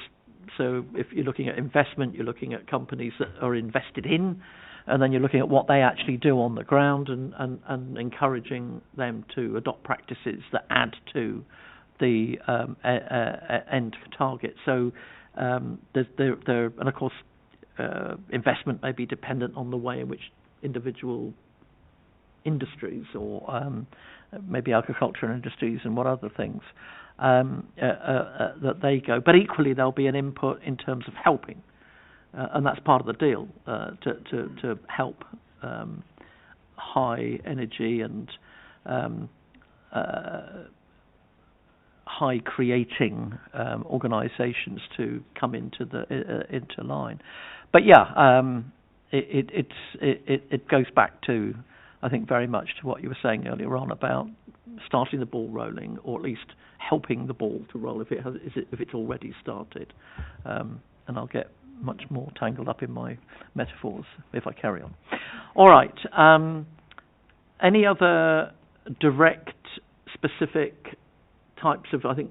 So if you're looking at investment, you're looking at companies that are invested in, and then you're looking at what they actually do on the ground and encouraging them to adopt practices that add to the end target. So there and of course investment may be dependent on the way in which individual industries or maybe agriculture industries and what other things that they go. But equally there'll be an input in terms of helping, and that's part of the deal, to help high energy and high creating organisations to come into line. But yeah, it goes back to, I think, very much to what you were saying earlier on about starting the ball rolling, or at least helping the ball to roll if it's already started. And I'll get much more tangled up in my metaphors if I carry on. All right. Any other direct, specific types of, I think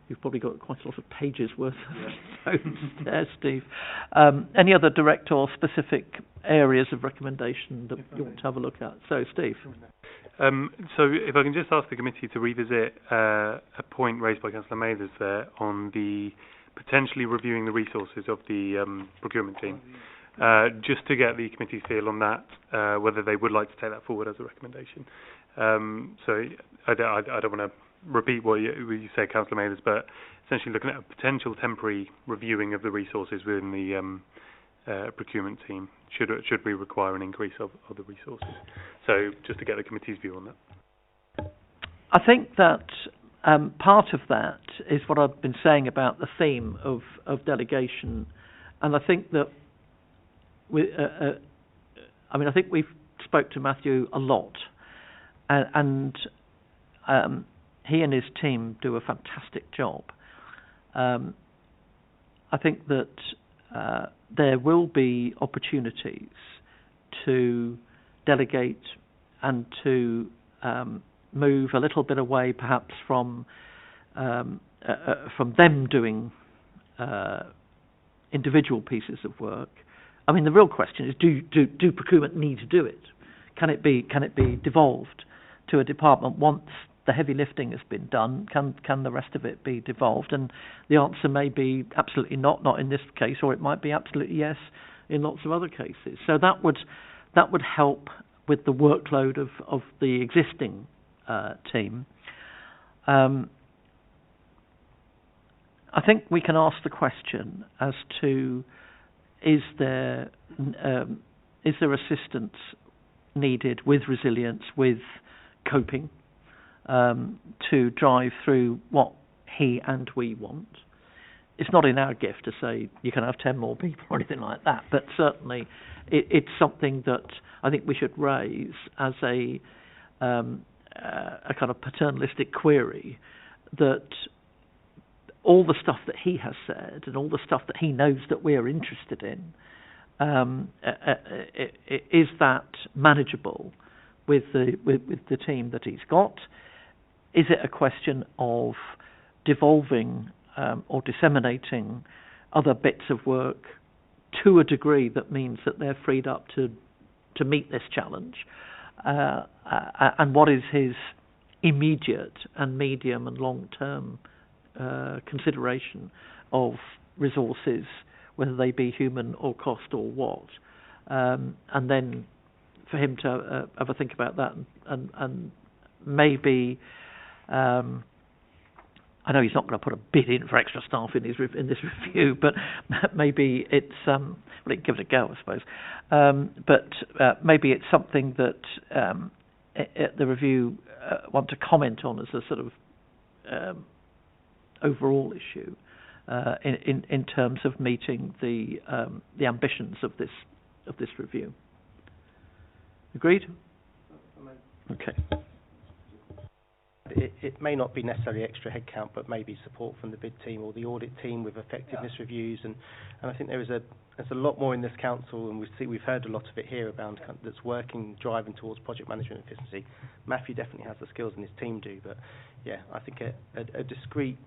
you've probably got quite a lot of pages worth of notes there, Steve. Any other direct or specific areas of recommendation that you want to have a look at? So, Steve. So if I can just ask the committee to revisit a point raised by Councillor Mathers there on the potentially reviewing the resources of the procurement team, just to get the committee's feel on that, whether they would like to take that forward as a recommendation. So I don't want to repeat what you say, Councillor Mathers, but essentially looking at a potential temporary reviewing of the resources within the procurement team, should we require an increase of the resources. So just to get the committee's view on that. I think that part of that is what I've been saying about the theme of delegation, and I think that I think we've spoke to Matthew a lot, and he and his team do a fantastic job. I think that there will be opportunities to delegate and to move a little bit away, perhaps from them doing individual pieces of work. I mean, the real question is: do procurement need to do it? Can it be devolved to a department once the heavy lifting has been done? Can the rest of it be devolved? And the answer may be absolutely not in this case, or it might be absolutely yes in lots of other cases. So that would help with the workload of the existing team. I think we can ask the question as to is there assistance needed with resilience, with coping, to drive through what he and we want. it's not in our gift to say you can have 10 more people or anything like that, but certainly it's something that I think we should raise as a kind of paternalistic query, that all the stuff that he has said and all the stuff that he knows that we're interested in, is that manageable with the team that he's got? Is it a question of devolving or disseminating other bits of work to a degree that means that they're freed up to meet this challenge? And what is his immediate and medium and long-term consideration of resources, whether they be human or cost or what? And then for him to have a think about that and maybe... I know he's not going to put a bid in for extra staff in this review, but maybe it's well, he can give it a go, I suppose. But maybe it's something that the review want to comment on as a sort of overall issue in terms of meeting the ambitions of this review. Agreed? Okay. It may not be necessarily extra headcount, but maybe support from the bid team or the audit team with effectiveness reviews, and I think there's a lot more in this council, and we've heard a lot of it here about that's driving towards project management efficiency. Matthew definitely has the skills, and his team do, but yeah, I think a discreet,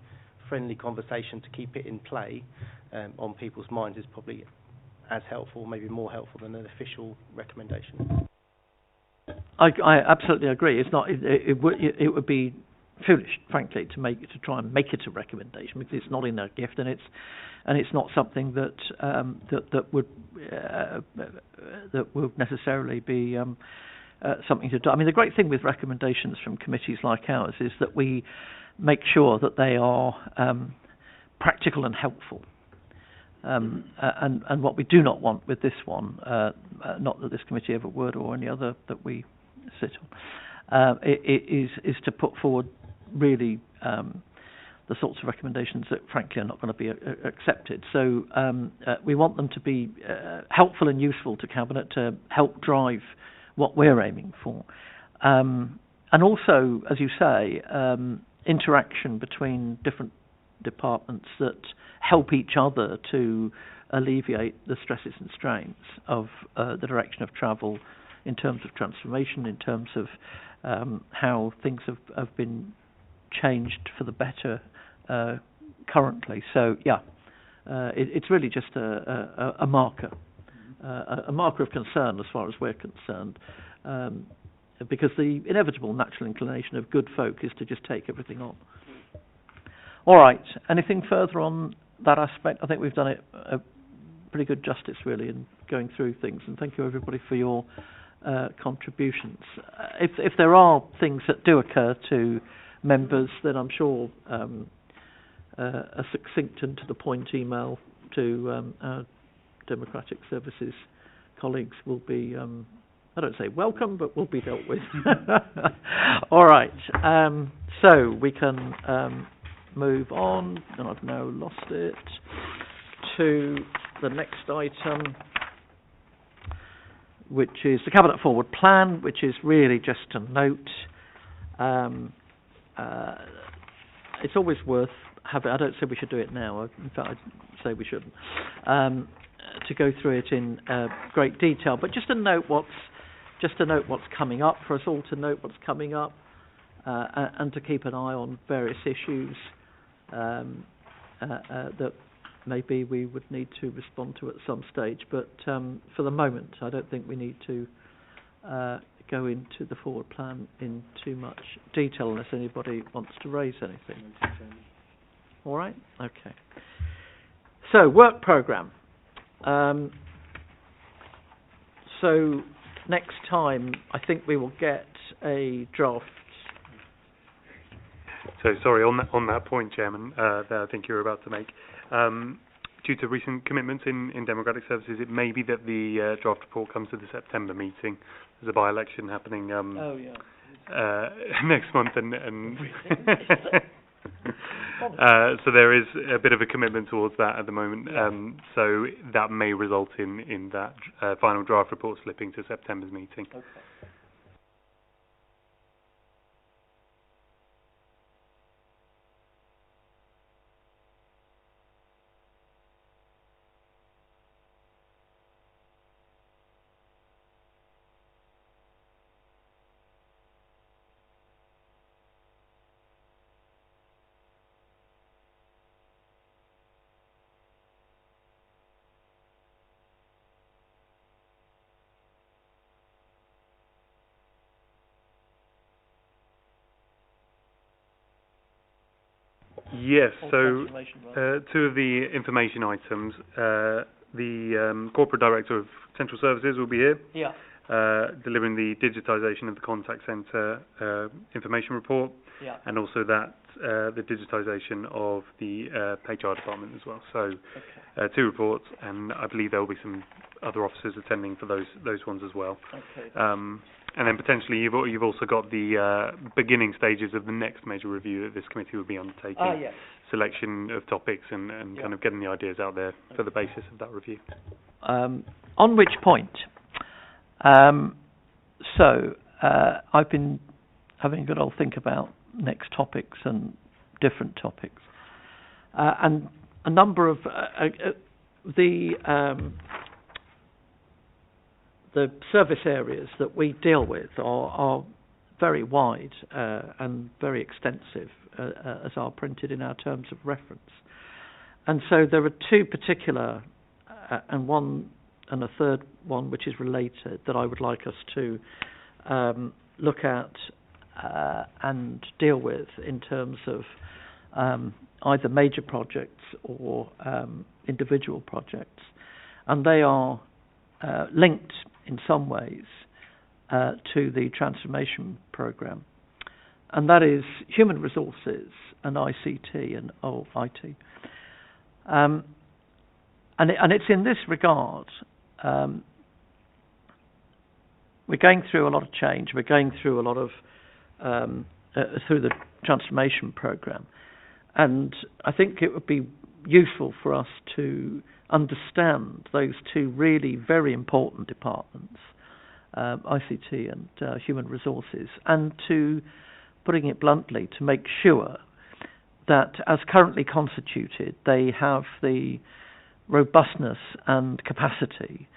friendly conversation to keep it in play on people's minds is probably as helpful, maybe more helpful than an official recommendation. I absolutely agree. It's not. It would be foolish, frankly, to try and make it a recommendation, because it's not in our gift, and it's not something that would necessarily be something to do. I mean, the great thing with recommendations from committees like ours is that we make sure that they are practical and helpful. And what we do not want with this one, not that this committee ever would, or any other that we sit on, is to put forward really the sorts of recommendations that frankly are not going to be accepted. So we want them to be helpful and useful to Cabinet to help drive what we're aiming for. And also, as you say, interaction between different departments that help each other to alleviate the stresses and strains of the direction of travel in terms of transformation, in terms of how things have been changed for the better currently. So yeah, it's really just a marker of concern as far as we're concerned, because the inevitable natural inclination of good folk is to just take everything on. All right, anything further on that aspect? I think we've done it a pretty good justice, really, in going through things, and thank you everybody for your contributions. If there are things that do occur to members, then I'm sure a succinct and to the point email to our Democratic Services colleagues will be, I don't say welcome, but will be dealt with. All right, so we can move on, and I've now lost it, to the next item, which is the Cabinet Forward Plan, which is really just a note. It's always worth having, I don't say we should do it now, in fact I'd say we shouldn't, to go through it in great detail, but just to note what's coming up, for us all to note what's coming up, and to keep an eye on various issues that maybe we would need to respond to at some stage. But for the moment, I don't think we need to go into the forward plan in too much detail unless anybody wants to raise anything. All right? Okay. So, work programme. So, next time, I think we will get a draft. So sorry, on that point, Chairman, that I think you're about to make, due to recent commitments in Democratic Services, it may be that the draft report comes to the September meeting. There's a by-election happening next month, and So there is a bit of a commitment towards that at the moment. So that may result in that final draft report slipping to September's meeting. Okay. Yes, so Transformation, right? two of the information items. The Corporate Director of Central Services will be here, Yeah. delivering the digitisation of the contact centre information report, Yeah. and also that the digitisation of the HR department as well. So Okay. two reports, and I believe there will be some other officers attending for those ones as well. Okay. And then potentially you've also got the beginning stages of the next major review that this committee will be undertaking. Yes. Selection of topics and kind of getting the ideas out there for the basis of that review. On which point, so I've been having a good old think about next topics and different topics, and a number of the service areas that we deal with are very wide and very extensive, as are printed in our terms of reference. And so there are two particular, and a third one which is related, that I would like us to look at and deal with in terms of either major projects or individual projects. And they are linked in some ways to the transformation programme, and that is human resources and ICT and IT. And it's in this regard, we're going through a lot of change. We're going through a lot of through the transformation programme, and I think it would be useful for us to understand those two really very important departments, ICT and human resources, and to, putting it bluntly, to make sure that as currently constituted, they have the robustness and capacity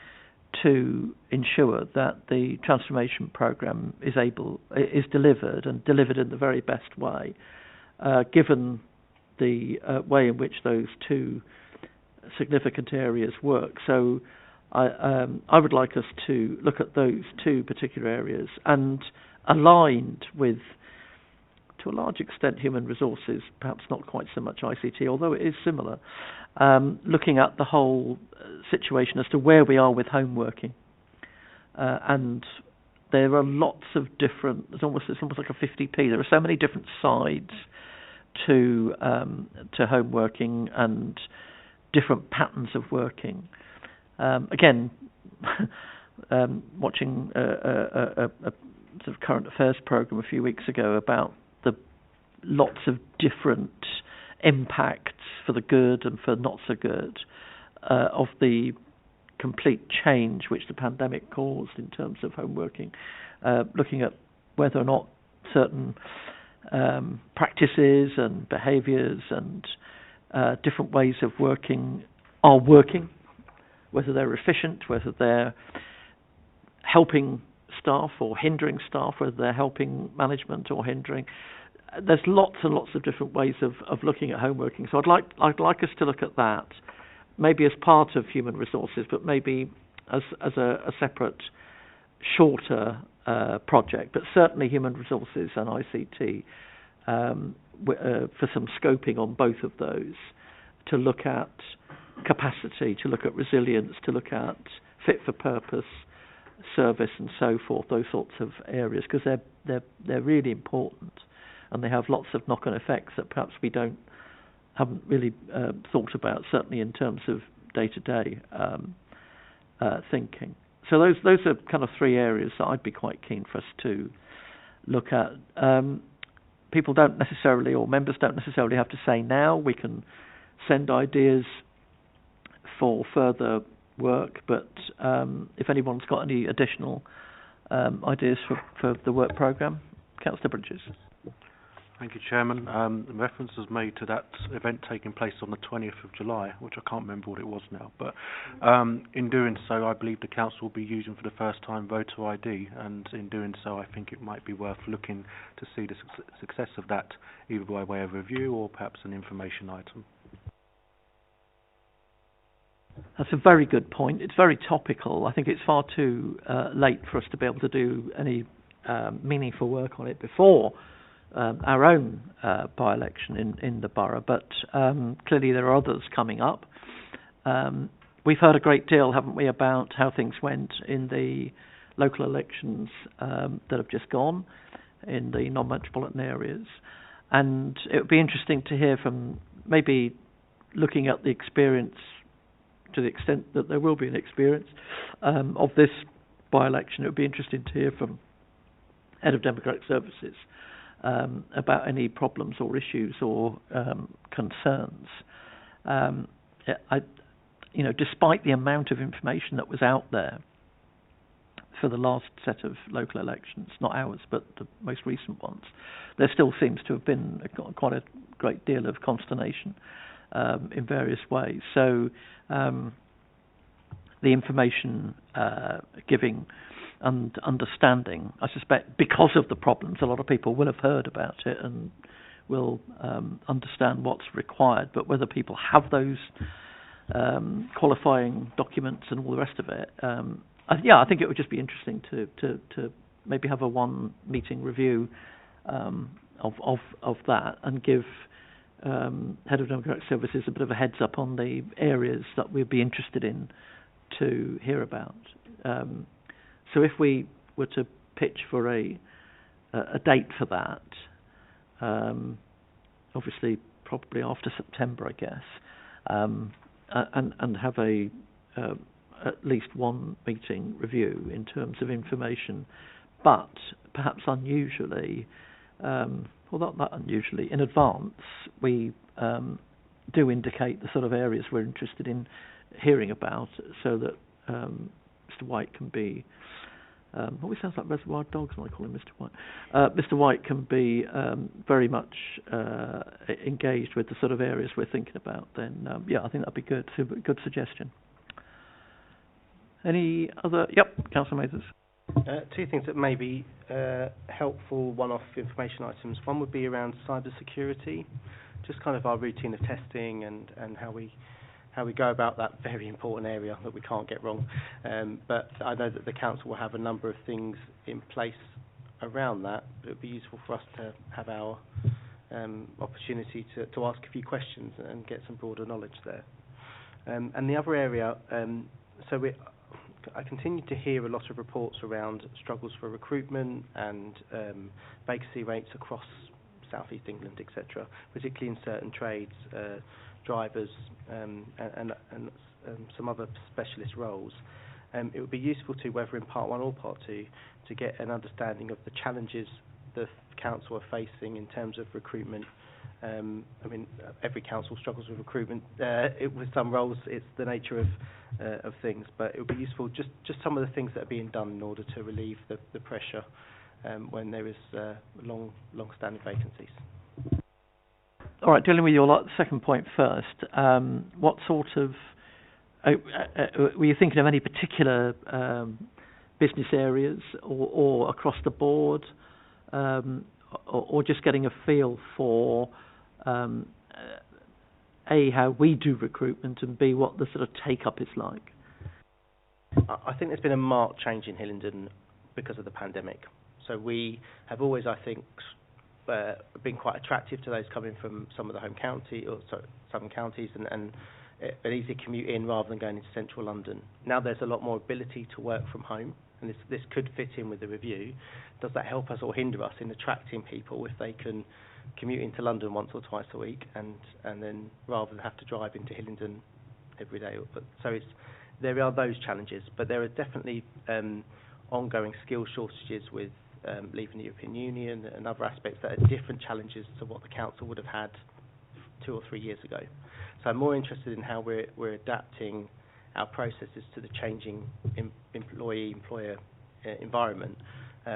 to ensure that the transformation programme is delivered and delivered in the very best way, given the way in which those two significant areas work. So I would like us to look at those two particular areas, and aligned with, to a large extent, human resources, perhaps not quite so much ICT, although it is similar, looking at the whole situation as to where we are with home working. And there are lots of different, it's almost like a 50p. There are so many different sides to home working and different patterns of working. Again, watching a sort of current affairs programme a few weeks ago about the lots of different impacts for the good and for not so good of the complete change which the pandemic caused in terms of home working, looking at whether or not certain practices and behaviours and different ways of working are working, whether they're efficient, whether they're helping staff or hindering staff, whether they're helping management or hindering. There's lots and lots of different ways of looking at home working. So I'd like us to look at that, maybe as part of human resources, but maybe as a separate, shorter project, but certainly human resources and ICT for some scoping on both of those, to look at capacity, to look at resilience, to look at fit for purpose, service and so forth, those sorts of areas, because they're really important, and they have lots of knock-on effects that perhaps we haven't really thought about, certainly in terms of day-to-day thinking. So those are kind of three areas that I'd be quite keen for us to look at. people don't necessarily, or members don't necessarily have to say now. We can send ideas for further work, but if anyone's got any additional ideas for the work programme, Councillor Bridges. Thank you, Chairman. Reference was made to that event taking place on the 20th of July, which I can't remember what it was now. But in doing so, I believe the Council will be using for the first time voter ID, and in doing so, I think it might be worth looking to see the success of that, either by way of review or perhaps an information item. That's a very good point. It's very topical. I think it's far too late for us to be able to do any meaningful work on it before our own by-election in the borough, but clearly there are others coming up. We've heard a great deal, haven't we, about how things went in the local elections that have just gone in the non-metropolitan areas, and it would be interesting to hear from, maybe looking at the experience, to the extent that there will be an experience of this by-election. It would be interesting to hear from Head of Democratic Services about any problems or issues or concerns. Despite the amount of information that was out there for the last set of local elections, not ours, but the most recent ones, there still seems to have been quite a great deal of consternation in various ways. So the information giving and understanding, I suspect, because of the problems, a lot of people will have heard about it and will understand what's required. But whether people have those qualifying documents and all the rest of it, I think it would just be interesting to maybe have a one-meeting review of that and give Head of Democratic Services a bit of a heads up on the areas that we'd be interested in to hear about. So if we were to pitch for a date for that, obviously probably after September, I guess, and have at least one meeting review in terms of information, but perhaps unusually, not unusually, in advance, we do indicate the sort of areas we're interested in hearing about, so that Mr. White can be, always sounds like Reservoir Dogs when I call him Mr. White. Mr. White can be very much engaged with the sort of areas we're thinking about. Then, I think that'd be good. Good suggestion. Any other? Yep, Councillor Mathers. Two things that may be helpful one-off information items. One would be around cyber security, just kind of our routine of testing and how we go about that very important area that we can't get wrong. But I know that the council will have a number of things in place around that, but it would be useful for us to have our opportunity to ask a few questions and get some broader knowledge there. And the other area, I continue to hear a lot of reports around struggles for recruitment and vacancy rates across South East England, etc., particularly in certain trades, drivers and some other specialist roles. It would be useful to, whether in part one or part two, to get an understanding of the challenges the council are facing in terms of recruitment. Every council struggles with recruitment. With some roles, it's the nature of things, but it would be useful just some of the things that are being done in order to relieve the pressure when there is long-standing vacancies. All right, dealing with your second point first, what sort of, were you thinking of any particular business areas or across the board, or just getting a feel for A, how we do recruitment, and B, what the sort of take-up is like? I think there's been a marked change in Hillingdon because of the pandemic. So we have always, I think, been quite attractive to those coming from some of the southern counties and an easy commute in rather than going into central London. Now there's a lot more ability to work from home, and this could fit in with the review. Does that help us or hinder us in attracting people if they can commute into London once or twice a week and then rather than have to drive into Hillingdon every day? There are those challenges, but there are definitely ongoing skill shortages with leaving the European Union and other aspects that are different challenges to what the council would have had 2 or 3 years ago. So I'm more interested in how we're adapting our processes to the changing employer environment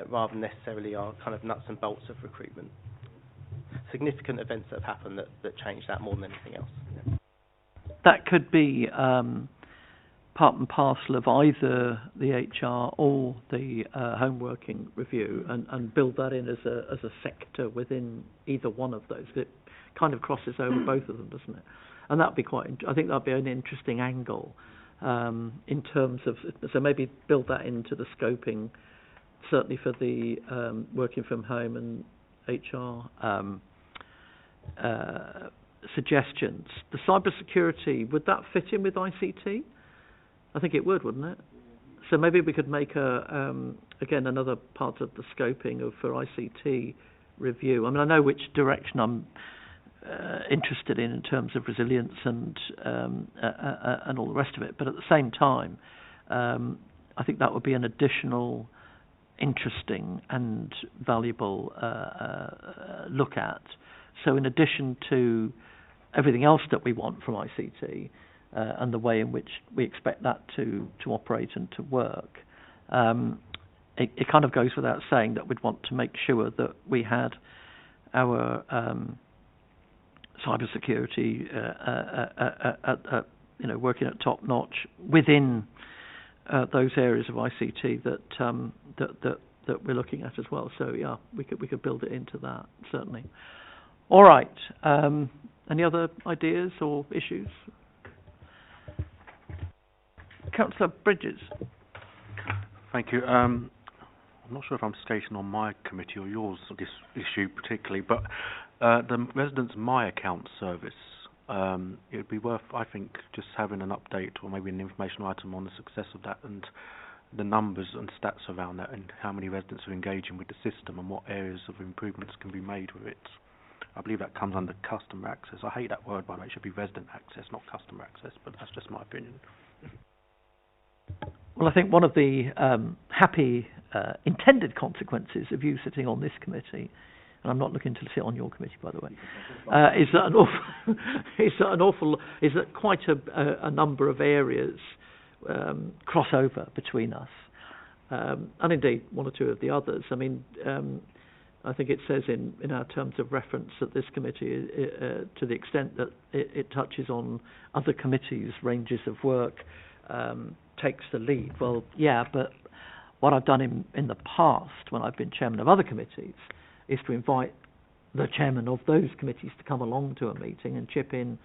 rather than necessarily our kind of nuts and bolts of recruitment. Significant events that have happened that change that more than anything else. Yeah. That could be part and parcel of either the HR or the home working review, and build that in as a sector within either one of those. It kind of crosses over both of them, doesn't it? And that'd be I think that'd be an interesting angle in terms of, so maybe build that into the scoping, certainly for the working from home and HR suggestions. The cybersecurity, would that fit in with ICT? I think it would, wouldn't it? So maybe we could make again another part of the scoping for ICT review. I mean, I know which direction I'm interested in terms of resilience and all the rest of it, but at the same time, I think that would be an additional interesting and valuable look at. So in addition to everything else that we want from ICT and the way in which we expect that to operate and to work, it kind of goes without saying that we'd want to make sure that we had our cybersecurity working at top notch within those areas of ICT that we're looking at as well. So yeah, we could build it into that, certainly. All right. Any other ideas or issues? Councillor Bridges. Thank you. I'm not sure if I'm stating on my committee or yours this issue particularly, but the residents' My Account service, it would be worth, I think, just having an update or maybe an information item on the success of that and the numbers and stats around that and how many residents are engaging with the system and what areas of improvements can be made with it. I believe that comes under customer access. I hate that word, by the way. It should be resident access, not customer access, but that's just my opinion. Well, I think one of the happy intended consequences of you sitting on this committee, and I'm not looking to sit on your committee, by the way, is that quite a number of areas cross over between us, and indeed one or two of the others. I mean, I think it says in our terms of reference that this committee, to the extent that it touches on other committees' ranges of work, takes the lead. Well, yeah, but what I've done in the past when I've been chairman of other committees is to invite the chairman of those committees to come along to a meeting and chip in.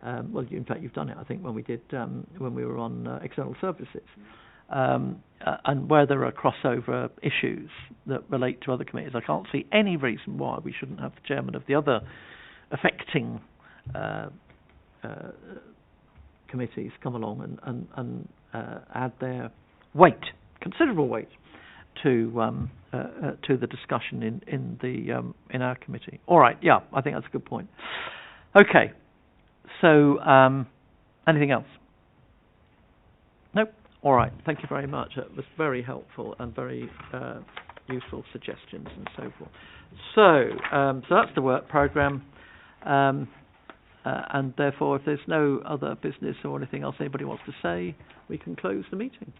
Well, in fact, you've done it, I think, when we were on external services. And where there are crossover issues that relate to other committees, I can't see any reason why we shouldn't have the chairman of the other affecting committees come along and add their weight, considerable weight, to the discussion in our committee. All right, yeah, I think that's a good point. Okay, so anything else? Nope. All right, thank you very much. It was very helpful and very useful suggestions and so forth. So that's the work programme, and therefore, if there's no other business or anything else anybody wants to say, we can close the meeting.